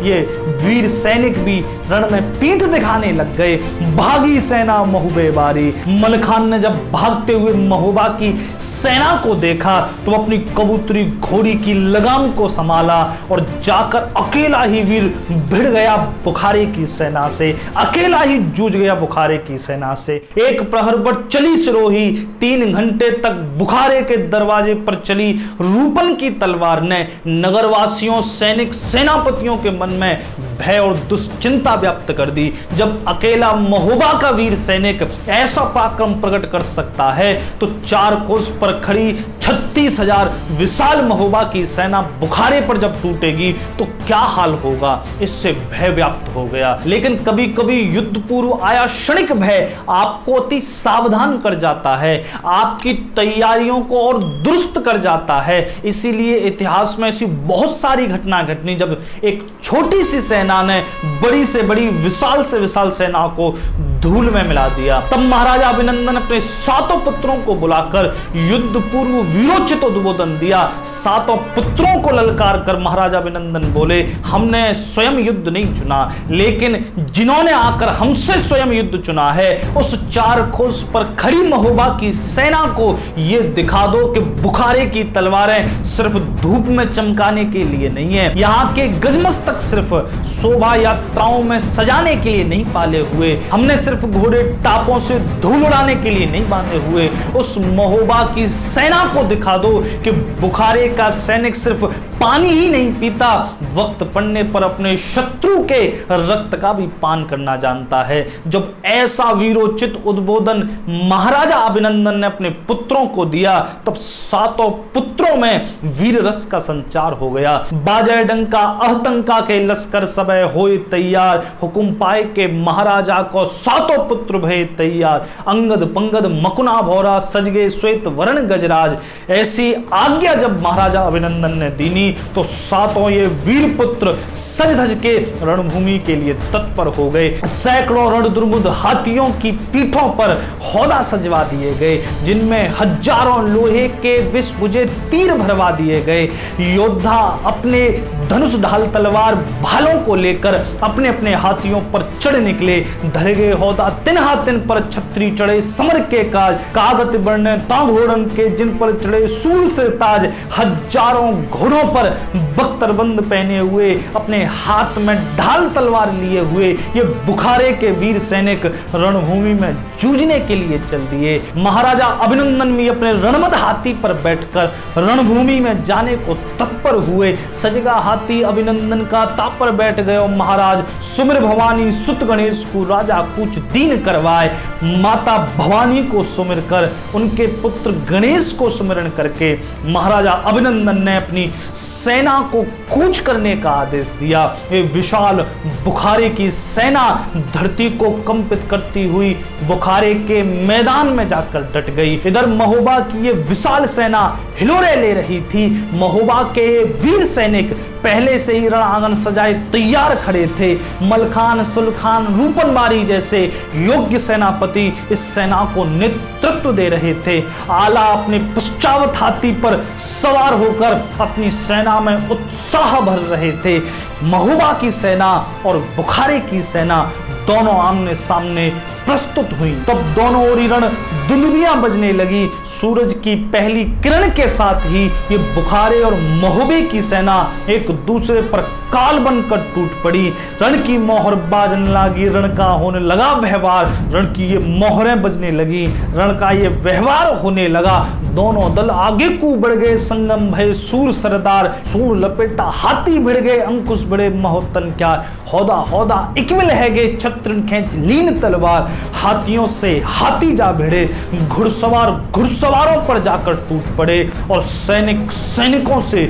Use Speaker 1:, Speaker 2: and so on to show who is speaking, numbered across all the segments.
Speaker 1: ये वीर सैनिक भी रण में पीठ दिखाने लग गए। भागी सेना महोबे बारी। मलखान ने जब भागते हुए महोबा की सेना को देखा तो अपनी कबूतरी घोड़ी की लगाम को संभाला और जाकर अकेला ही वीर भिड़ गया बुखारे की सेना से, अकेला ही जूझ गया बुखारे की सेना से। एक प्रहर पर चली सिरोही, 3 घंटे तक बुखारे के दरवाजे पर चली रूपन की तलवार ने नगरवासियों, सैनिक, सेनापतियों के मन में भय और दुश्चिंता व्याप्त कर दी। जब अकेला महोबा का वीर सैनिक ऐसा पराक्रम प्रकट कर सकता है तो 4 कोस पर खड़ी 36,000 विशाल महोबा की सेना बुखारे पर जब टूटेगी तो क्या हाल होगा, इससे भय व्याप्त हो गया। लेकिन कभी कभी युद्ध पूर्व आया क्षणिक भय आपको अति सावधान कर जाता है, आपकी तैयारियों को और दुरुस्त कर जाता है। इसीलिए इतिहास में ऐसी बहुत सारी घटना घटनी जब एक छोटी सी सेना ने बड़ी से बड़ी, विशाल से विशाल सेना को धूल में मिला दिया। तब महाराजा अभिनंदन अपने 7 पुत्रों को बुलाकर युद्ध पूर्व वीरोचित उद्बोधन दिया। 7 पुत्रों को ललकार कर महाराजा अभिनंदन बोले, हमने स्वयं युद्ध नहीं चुना, लेकिन जिन्होंने आकर हमसे स्वयं युद्ध चुना है उस 4 कोस पर खड़ी महोबा की सेना को ये दिखा दो कि बुखारे की तलवारें सिर्फ धूप में चमकाने के लिए नहीं है, यहाँ के गजमस्तक सिर्फ शोभा यात्राओं में सजाने के लिए नहीं पाले हुए, हमने सिर्फ घोड़े टापों से धूल उड़ाने के लिए नहीं बांधे हुए। उस महोबा की सेना को दिखा दो कि बुखारे का सैनिक सिर्फ पानी ही नहीं पीता, वक्त पड़ने पर अपने शत्रु के रक्त का भी पान करना जानता है। जब ऐसा वीरोचित उद्बोधन महाराजा अभिनंदन ने अपने पुत्रों को दिया तब 7 पुत्रों में वीर रस का संचार हो गया। बाजे डंका अहतंका के लश्कर सबे होए तैयार, हुकुम पाए के महाराजा को 7 पुत्र भय तैयार, अंगद पंगद मकुना भौरा सजगे श्वेत वर्ण गजराज। ऐसी आज्ञा जब महाराजा अभिनंदन ने दीनी तो 7 ये वीर पुत्र सज धज के रणभूमि के लिए तत्पर हो गए। सैकड़ों रणदुर्मुद हाथियों की पीठों पर हौदा सजवा दिए गए, जिनमें हजारों लोहे के विष बुझे तीर भरवा दिए गए। योद्धा अपने धनुष ढाल तलवार भालों को लेकर अपने अपने हाथियों पर चढ़ निकले। धरगे हौदा तिन्हा तिन पर छत्री चढ़े समर के काज, कागत बरने ताघोड़न के जिन पर चढ़े सूर से ताज। हजारों घोड़ों पर बख्तरबंद पहने हुए, अपने हाथ में ढाल तलवार लिए हुए ये बुखारे के वीर सैनिक रणभूमि में जूझने के लिए चल दिए। महाराजा अभिनंदन भी अपने रणमद हाथी पर बैठकर रणभूमि में जाने को तत्पर हुए। सजगा हाथी अभिनंदन का तापर बैठ गए। महाराज सुमिर भवानी सुत गणेश को राजा कुछ दीन करवाए। माता भवानी को सुमिर कर उनके पुत्र गणेश को सुमिरन करके महाराजा अभिनंदन ने अपनी सेना को कूच करने का आदेश दिया। ये विशाल बुखारे की सेना धरती को कंपित करती हुई बुखारे के मैदान में जाकर डट गई। इधर महोबा की ये विशाल सेना हिलोरे ले रही थी। महोबा के वीर सैनिक पहले से ही रण आंगन सजाए तैयार खड़े थे। मलखान, सुलखान, रूपनबारी जैसे योग्य सेनापति इस सेना को नेतृत्व दे रहे थे। आला अपने पश्चावत हाथी पर सवार होकर अपनी सेना में उत्साह भर रहे थे। महोबा की सेना और बुखारे की सेना दोनों आमने सामने प्रस्तुत हुई। तब दोनों ओर रण दुंदुभियां बजने लगी। सूरज की पहली किरण के साथ ही ये बुखारे और महोबे की सेना एक दूसरे पर काल बनकर टूट पड़ी। रण की मोहर बाजने लगी, रण का होने लगा व्यवहार, रण की ये मोहरें बजने लगी, रण का ये व्यवहार होने लगा। दोनों दल आगे को बढ़ गए, संगम भय सूर सरदार, सूर लपेटा हाथी भिड़ गए, अंकुश बड़े महोत्तन क्या, हौदा हौदा इकमिल है गे, छत्र खेच लीन तलवार। हाथियों से हाथी जा भिड़े, घुड़सवार घुड़सवारों पर जाकर टूट पड़े और सैनिक सैनिकों से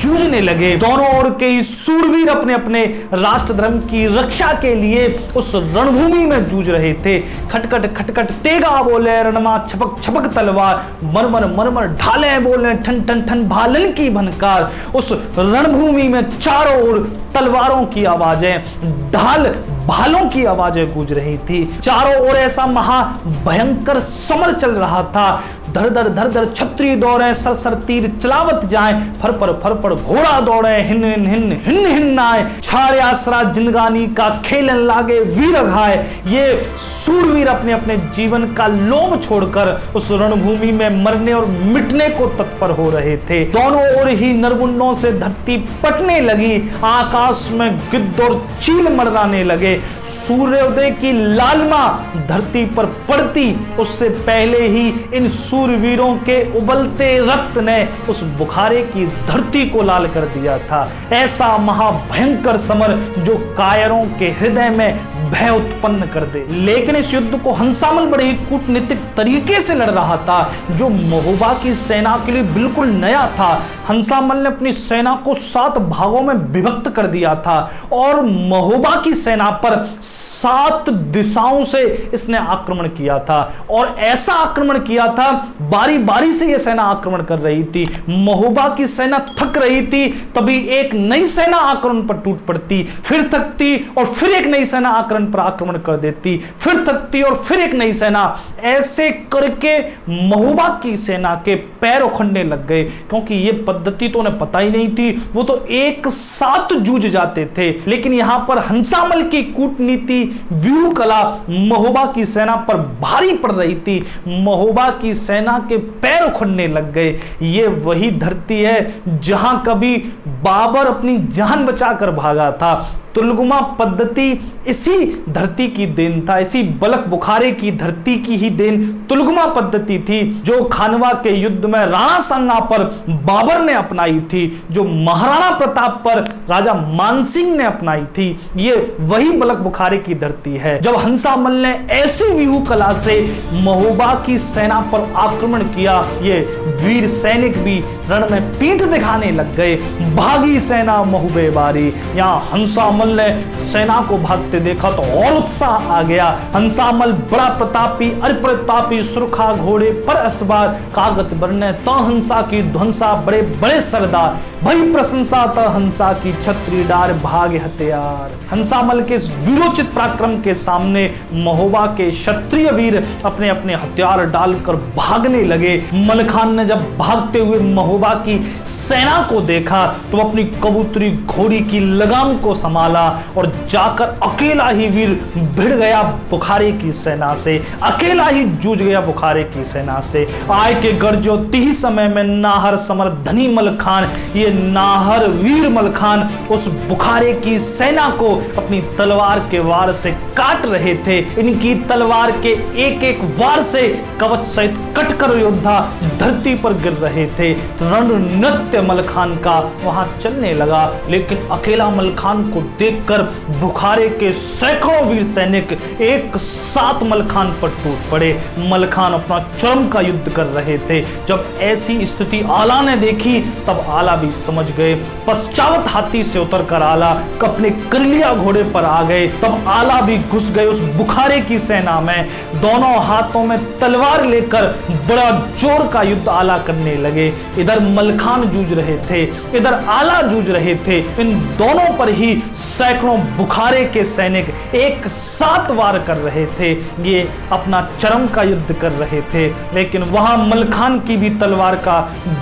Speaker 1: जूझने लगे। दोनों ओर के ही सूरवीर अपने अपने राष्ट्र धर्म की रक्षा के लिए उस रणभूमि में जूझ रहे थे। खटखट खटखट तेगा बोले रणमा, छपक छपक तलवार, मरमर मरमर ढाले बोले, ठन ठन ठन भालन की भनकार। उस रणभूमि में चारों ओर तलवारों की आवाजें, ढाल भालों की आवाजें गूंज रही थी। चारों ओर ऐसा महा भयंकर समर चल रहा था। धर धर छत्री दौड़े, सर सर तीर चलावत जाए, फर पर घोड़ा दौड़े, हिन हिन हिन हिन हिन आए, छाड़े आसरा जिंदगानी का खेलन लागे वीर घाय। ये सूरवीर अपने अपने जीवन का लोभ छोड़कर उस रणभूमि में मरने और मिटने को तत्पर हो रहे थे। दोनों ओर ही नरमुंडों से धरती पटने लगी, आकाश में गिद्ध और चील मंडराने लगे। सूर्योदय की लालिमा धरती पर पड़ती उससे पहले ही इन सूरवीरों के उबलते रक्त ने उस बुखारे की धरती को लाल कर दिया था। ऐसा महाभयंकर समर जो कायरों के हृदय में भय उत्पन्न कर दे। लेकिन इस युद्ध को हंसामल बड़े ही कूटनीतिक तरीके से लड़ रहा था, जो महोबा की सेना के लिए बिल्कुल नया था। हंसामल ने अपनी सेना को 7 भागों में विभक्त कर दिया था और महोबा की सेना पर 7 दिशाओं से इसने आक्रमण किया था। और ऐसा आक्रमण किया था, बारी बारी से यह सेना आक्रमण कर रही थी। महोबा की सेना थक रही थी, तभी एक नई सेना आक्रमण पर टूट पड़ती, फिर थकती और फिर एक नई सेना पर आक्रमण कर देती, फिर थकती और फिर एक नई सेना। ऐसे करके महोबा की सेना के पैर उखड़ने लग गए, क्योंकि यह पद्धति तो उन्हें पता ही नहीं थी। वो तो एक साथ जूझ जाते थे। लेकिन यहां पर हंसामल की कूटनीति, व्यूह कला महोबा की सेना पर भारी पड़ रही थी। महोबा की सेना के पैर उखड़ने लग गए। ये वही धरती है जहां कभी बाबर अपनी जान बचाकर भागा था। तुलगुमा पद्धति इसी धरती की देन था, इसी बलक बुखारे की धरती की ही देन तुलगुमा पद्धति थी, जो खानवा के युद्ध में राणा सांगा पर बाबर ने अपनाई थी, जो महाराणा प्रताप पर राजा मानसिंह ने अपनाई थी। ये वही बलक बुखारे की धरती है। जब हंसामल ने ऐसी व्यूह कला से महोबा की सेना पर आक्रमण किया, ये वीर सैनिक भी रण में पीठ दिखाने लग गए। भागी सेना महुबे बारी। यहाँ हंसामल ने सेना को भागते देखा तो और उत्साह आ गया। हंसामल बड़ा प्रतापी, अप्रतापी, सुरखा घोड़े पर असवार, कागत बरने तो हंसा की ध्वंसा, बड़े बड़े सरदार, भई प्रशंसा तो हंसा की, छत्री डार भाग हथियार। हंसामल के इस वीरोचित पराक्रम के सामने महोबा के क्षत्रिय वीर अपने अपने हथियार डालकर भागने लगे। मलखान ने जब भागते हुए महोबा की सेना को देखा तो अपनी कबूतरी घोड़ी की लगाम को संभाला और जाकर अकेला ही वीर भिड़ गया बुखारे की सेना से, अकेला ही जूझ गया बुखारे की सेना से। आय के गर्जोती ही समय में नाहर समर धनी मलखान, ये नाहर वीर मलखान उस बुखारे की सेना को अपनी तलवार के वार से काट रहे थे। इनकी तलवार के एक एक वार से कवच सहित कटकर योद्धा धरती पर गिर रहे थे। रण नृत्य मलखान का वहां चलने लगा। लेकिन अकेला मलखान को देखकर बुखारे के सैकड़ों वीर सैनिक एक साथ मलखान पर टूट पड़े। मलखान अपना चरम का युद्ध कर रहे थे। जब ऐसी स्थिति आला ने देखी तब आला भी समझ गए। पश्चावत हाथी से उतरकर आला अपने करलिया घोड़े पर आ गए। तब आला भी घुस गए उस बुखारे की सेना में। दोनों हाथों में तलवार लेकर बड़ा जोर का युद्ध आला करने लगे। इधर मलखान जूझ रहे थे, इधर आला जूझ रहे थे। इन दोनों पर ही सैकड़ों बुखारे के सैनिक एक साथ वार कर रहे थे। ये अपना चरम का युद्ध कर रहे थे। लेकिन वहां मलखान की भी तलवार का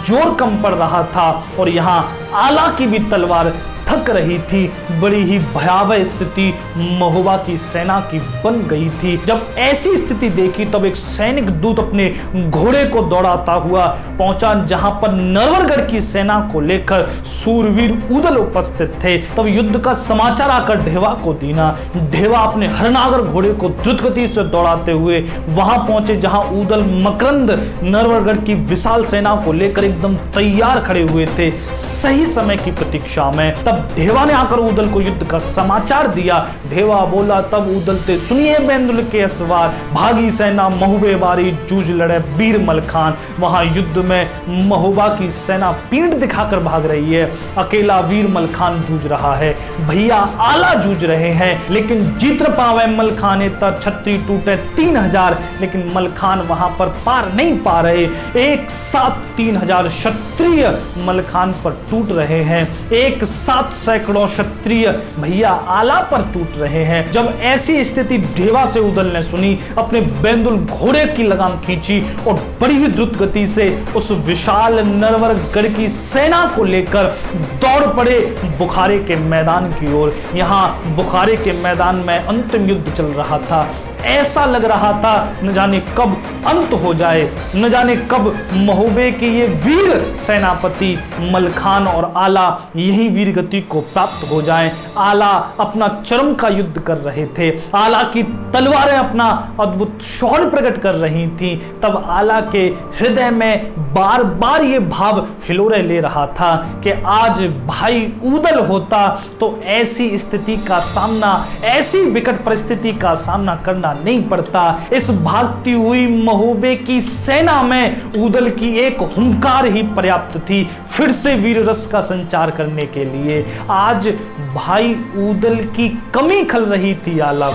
Speaker 1: जोर कम पड़ रहा था और यहां आला की भी तलवार थक रही थी। बड़ी ही भयावह स्थिति महोबा की सेना की बन गई थी। जब ऐसी स्थिति देखी तब एक सैनिक दूत अपने घोड़े को दौड़ाता हुआ पहुंचा जहां पर नरवरगढ़ की सेना को लेकर सूरवीर उदल उपस्थित थे। तब युद्ध का समाचार आकर ढेवा को दीना। ढेवा अपने हरनागर घोड़े को द्रुत गति से दौड़ाते हुए वहां पहुंचे जहां उदल मकरंद नरवरगढ़ की विशाल सेना को लेकर एकदम तैयार खड़े हुए थे, सही समय की प्रतीक्षा में। तब ढेवा ने आकर उदल को युद्ध का समाचार दिया। ढेवा बोला तब उदल ते सुनिए बेंदुल के असवार, भागी सेना महुबे बारी, जूझ लड़े वीर मलखान। वहां युद्ध में महोबा की सेना पीठ दिखाकर भाग रही है। अकेला वीर मलखान जूझ रहा है, भैया आला जूझ रहे हैं। लेकिन जीत न पावे मलखाने तर छत्री टूटे 3000। लेकिन मलखान वहां पर पार नहीं पा रहे। एक साथ 3000 क्षत्रिय मलखान पर टूट रहे हैं। एक साथ सैकड़ों क्षत्रिय भैया आला पर टूट रहे हैं। जब ऐसी स्थिति ढेवा से उदल ने सुनी, अपने बेंदुल घोड़े की लगाम खींची और बड़ी ही द्रुत गति से उस विशाल नरवरगढ़ की सेना को लेकर दौड़ पड़े बुखारे के मैदान की ओर। यहाँ बुखारे के मैदान में अंतिम युद्ध चल रहा था। ऐसा लग रहा था न जाने कब अंत हो जाए, न जाने कब महोबे के ये वीर सेनापति मलखान और आला यही वीर गति को प्राप्त हो जाएं। आला अपना चरम का युद्ध कर रहे थे, आला की तलवारें अपना अद्भुत शौर्य प्रकट कर रही थीं। तब आला के हृदय में बार बार ये भाव हिलोरे ले रहा था कि आज भाई उदल होता तो ऐसी स्थिति का सामना, ऐसी विकट परिस्थिति का सामना करना नहीं पड़ता। इस भागती हुई महोबे की सेना में उदल की एक हुंकार ही पर्याप्त थी फिर से वीर रस का संचार करने के लिए। आज भाई उदल की कमी खल रही थी आला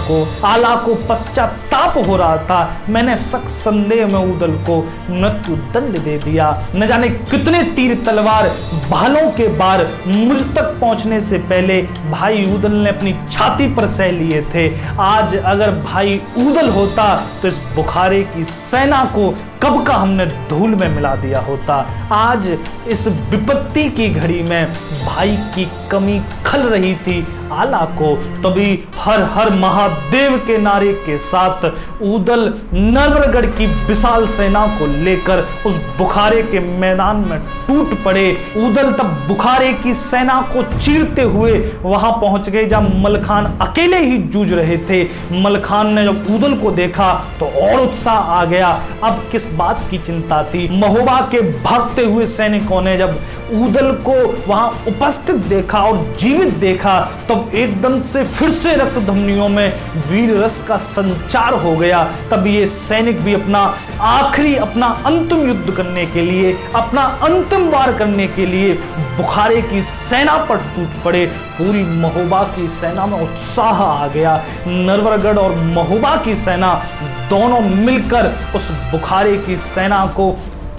Speaker 1: को पश्चाताप हो रहा था। मैंने सख्त संदेह में उदल को मृत्यु दंड दे दिया। न जाने कितने तीर तलवार भालों के बार मुझ तक पहुंचने से पहले भाई उदल ने अपनी छाती पर सह लिए थे। आज अगर भाई उदल होता तो इस बुखारे की सेना को कब का हमने धूल में मिला दिया होता। आज इस विपत्ति की घड़ी में भाई की कमी खल रही थी आला को। तभी हर हर महादेव के नारे के साथ उदल नरवरगढ़ की विशाल सेना को लेकर उस बुखारे के मैदान में टूट पड़े। उदल तब बुखारे की सेना को चीरते हुए वहां पहुंच गए जहां मलखान अकेले ही जूझ रहे थे। मलखान ने जब उदल को देखा तो और उत्साह आ गया। अब किस बात की चिंता थी। महोबा के भागते हुए सैनिकों ने जब उदल को वहां उपस्थित देखा और जीवित देखा तब एकदम से फिर से रक्त धमनियों में वीर रस का संचार हो गया। तब ये सैनिक भी अपना आखिरी, अपना अंतिम युद्ध करने के लिए, अपना अंतिम वार करने के लिए बुखारे की सेना पर टूट पड़े। पूरी महोबा की सेना में उत्साह आ गया। नरवरगढ़ और महोबा की सेना दोनों मिलकर उस बुखारे की सेना को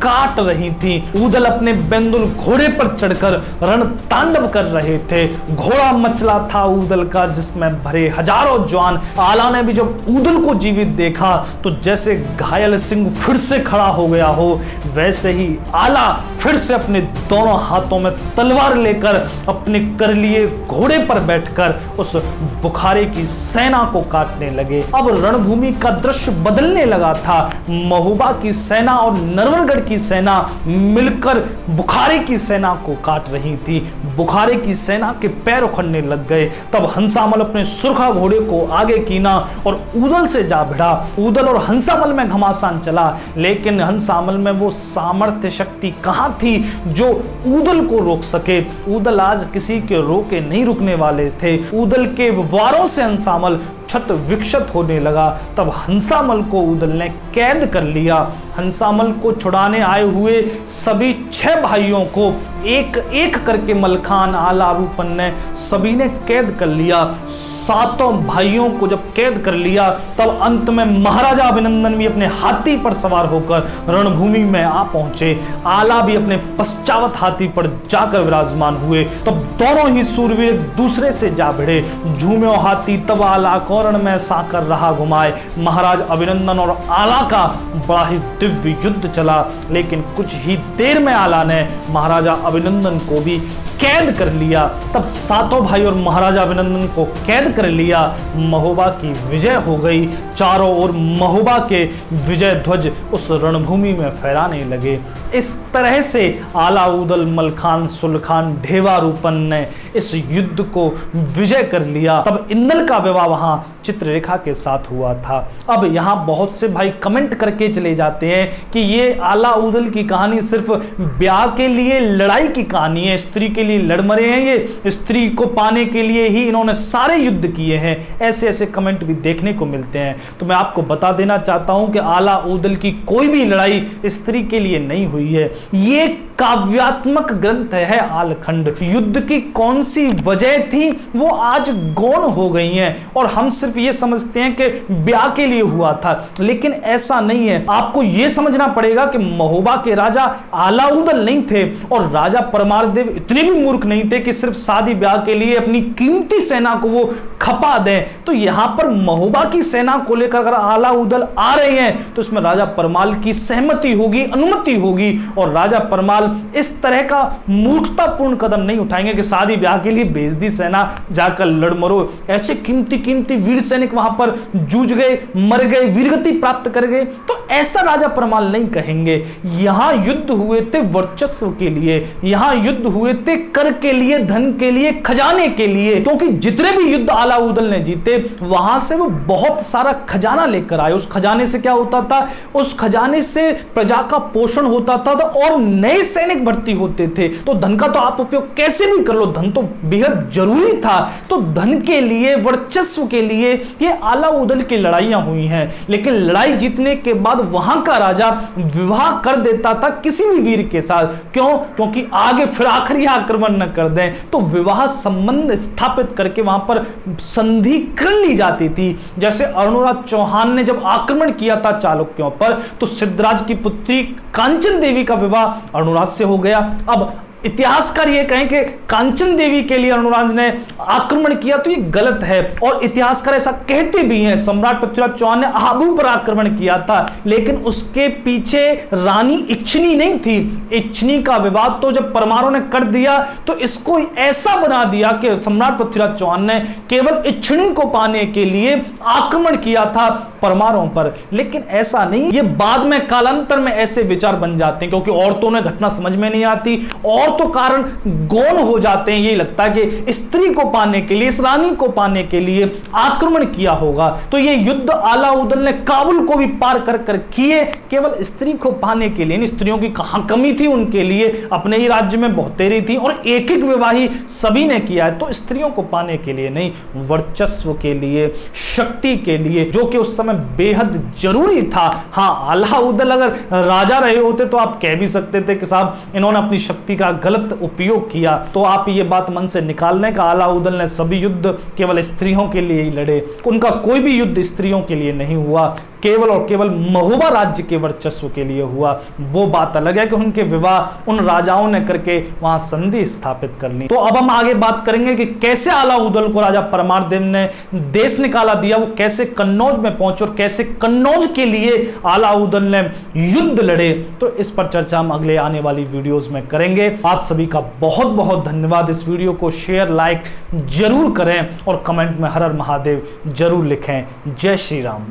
Speaker 1: काट रही थी। उदल अपने बेंदुल घोड़े पर चढ़कर रण तांडव कर रहे थे। घोड़ा मचला था उदल का जिसमें भरे हजारों जवान। आला ने भी जब उदल को जीवित देखा तो जैसे घायल सिंह फिर से खड़ा हो गया हो, वैसे ही आला फिर से अपने दोनों हाथों में तलवार लेकर अपने कर लिए घोड़े पर बैठकर उस बुखारे की सेना को काटने लगे। अब रणभूमि का दृश्य बदलने लगा था। महोबा की सेना और नरवरगढ़ की सेना मिलकर बुखारे की सेना को काट रही थी। बुखारे की सेना के पैर उखड़ने लग गए। तब हंसामल अपने सुरखा घोड़े को आगे कीना और उदल से जा भिड़ा। उदल और हंसामल में घमासान चला, लेकिन हंसामल में वो सामर्थ्य शक्ति कहां थी जो उदल को रोक सके। उदल आज किसी के रोके नहीं रुकने वाले थे। उदल के वारों से हंसामल क्षत विक्षत होने लगा। तब हंसामल को उदल ने कैद कर लिया। हंसामल को छुड़ाने आए हुए सभी 6 भाइयों को एक एक करके मलखान, आला, रूपन ने सभी ने कैद कर लिया। 7 भाइयों को जब कैद कर लिया तब अंत में महाराजा अभिनंदन भी अपने हाथी पर सवार होकर रणभूमि में आ पहुंचे। आला भी अपने पश्चावत हाथी पर जाकर विराजमान हुए। तब दोनों ही सूरवीर दूसरे से जा भिड़े। झूमे हाथी तब आला कौरण में साकर रहा घुमाए। महाराज अभिनंदन और आला का बड़ा ही दिव्य युद्ध चला, लेकिन कुछ ही देर में आला ने महाराजा अभिनंदन को भी कैद कर लिया। तब 7 भाई और महाराजा अभिनंदन को कैद कर लिया। महोबा की विजय हो गई। चारों ओर महोबा के विजय ध्वज उस रणभूमि में फहराने लगे। इस तरह से आला, उदल, मलखान, सुलखान, ढेवा, रूपन ने इस युद्ध को विजय कर लिया। तब इंदल का विवाह वहां चित्ररेखा के साथ हुआ था। अब यहाँ बहुत से भाई कमेंट करके चले जाते हैं कि ये आला उदल की कहानी सिर्फ ब्याह के लिए लड़ाई की कहानी है, स्त्री के लिए लड़ मरे हैं, ये स्त्री को पाने के लिए ही इन्होंने सारे युद्ध किए हैं। ऐसे ऐसे कमेंट भी देखने को मिलते हैं। तो मैं आपको बता देना चाहता हूं कि आला उदल की कोई भी लड़ाई स्त्री के लिए नहीं हुई है। ये काव्यात्मक ग्रंथ है आलखंड। युद्ध की कौन सी वजह थी वो आज गौण हो गई हैं और हम सिर्फ ये समझते हैं कि ब्याह के लिए हुआ था, लेकिन ऐसा नहीं है। आपको ये समझना पड़ेगा कि महोबा के राजा आला उदल नहीं थे और राजा परमारदेव इतने भी मूर्ख नहीं थे कि सिर्फ शादी ब्याह के लिए अपनी कीमती सेना को वो खपा दें। तो यहां पर महोबा की सेना को लेकर अगर अलाउद्दौला आ रहे हैं तो इसमें राजा परमाल की सहमति होगी, अनुमति होगी, और राजा परमाल इस तरह का मूर्खतापूर्ण कदम नहीं उठाएंगे कि शादी ब्याह के लिए भेज दी सेना, जाकर लड़ मरो। ऐसे कीमती कीमती वीर सैनिक वहां पर जूझ गए, मर गए, वीरगति प्राप्त कर गए, तो ऐसा राजा परमाल नहीं कहेंगे। यहां युद्ध हुए थे वर्चस्व के लिए, यहां युद्ध हुए थे कर के लिए, धन के लिए, खजाने के लिए, क्योंकि जितने भी युद्ध अलाउद्दौला ने जीते वहां से वो बहुत सारा खजाना लेकर आए। उस खजाने से क्या होता था? उस खजाने से प्रजा का पोषण होता था और नए सैनिक भर्ती होते थे। तो धन का तो आप उपयोग कैसे भी कर लो, धन तो बेहद जरूरी था। तो धन के लिए, वर्चस्व के लिए ये अलाउद्दौला की लड़ाइयां हुई हैं, लेकिन लड़ाई जीतने के बाद वहां का राजा विवाह कर देता था किसी भी वीर के साथ। क्यों? क्योंकि आगे फिर आखिरी आक्रमण न कर दें, तो विवाह संबंध स्थापित करके वहां पर संधि कर ली जाती थी। जैसे अर्णोराज चौहान ने जब आक्रमण किया था चालुक्यों पर, तो सिद्धराज की पुत्री कांचन देवी का विवाह अर्णोराज से हो गया। अब इतिहासकार ये कहें कि कांचन देवी के लिए अर्णोराज ने आक्रमण किया, तो ये गलत है, और इतिहासकार ऐसा कहते भी हैं। सम्राट पृथ्वीराज चौहान ने आबू पर आक्रमण किया था, लेकिन उसके पीछे रानी इच्छिनी नहीं थी। इच्छिनी का विवाद तो जब परमारों ने कर दिया, तो इसको ऐसा बना दिया कि सम्राट पृथ्वीराज चौहान ने केवल इच्छिनी को पाने के लिए आक्रमण किया था परमारों पर, लेकिन ऐसा नहीं। ये बाद में कालांतर में ऐसे विचार बन जाते हैं, क्योंकि औरतों ने घटना समझ में नहीं आती, और तो कारण गौण हो जाते हैं। यही लगता है कि स्त्री को पाने के लिए, इस रानी को पाने के लिए आक्रमण किया होगा। तो ये युद्ध अलाउद्दौला ने काबुल को भी पार कर कर किए, केवल स्त्री को पाने के लिए। स्त्रियों की कहां कमी थी उनके लिए? अपने ही राज्य में बहुतेरी थी, और एक एक विवाही सभी ने किया है। तो स्त्रियों को पाने के लिए नहीं, वर्चस्व के लिए, शक्ति के लिए, जो कि उस समय बेहद जरूरी था। हाँ, अलाउद्दौला अगर राजा रहे होते तो आप कह भी सकते थे कि साहब इन्होंने अपनी शक्ति का गलत उपयोग किया। तो आप ये बात मन से निकाल दें कि अलाउद्दौला ने सभी युद्ध केवल स्त्रियों के लिए ही लड़े, उनका कोई भी युद्ध स्त्रियों के लिए नहीं हुआ, केवल और केवल महोबा राज्य के वर्चस्व के लिए हुआ। वो बात अलग है कि उनके विवाह उन राजाओं ने करके वहां संधि स्थापित कर ली। तो अब हम आगे बात करेंगे कि कैसे अलाउद्दौला को राजा परमारदेव ने देश निकाला दिया, वो कैसे कन्नौज में पहुंचे और कैसे कन्नौज के लिए अलाउद्दौला ने युद्ध लड़े। तो इस पर चर्चा हम अगले आने वाली वीडियोस में करेंगे। आप सभी का बहुत बहुत धन्यवाद। इस वीडियो को शेयर, लाइक जरूर करें और कमेंट में हर हर महादेव जरूर लिखें। जय श्री राम।